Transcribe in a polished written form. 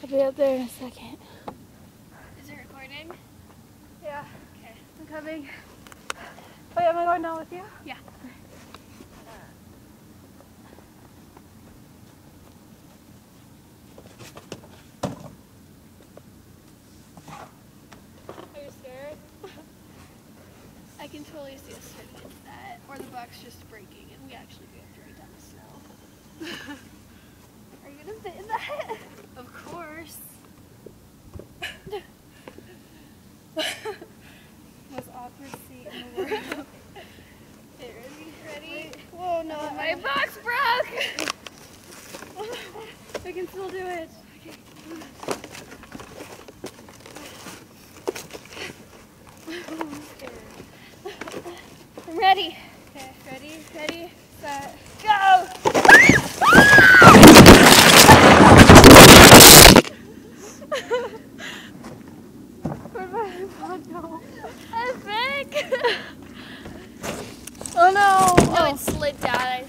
I'll be up there in a second. Is it recording? Yeah. Okay. I'm coming. Oh yeah, am I going down with you? Yeah. Are you scared? I can totally see us fitting into that. Or the box just breaking and we actually do have to ride down the snow. Are you gonna fit in that? Of course. Most awkward seat in the world. Okay, ready? Wait. Whoa, no, My box broke! we can still do it. Okay. I'm ready. Okay, ready, set, Go! Oh no. I'm big! Oh no. No, it slid down.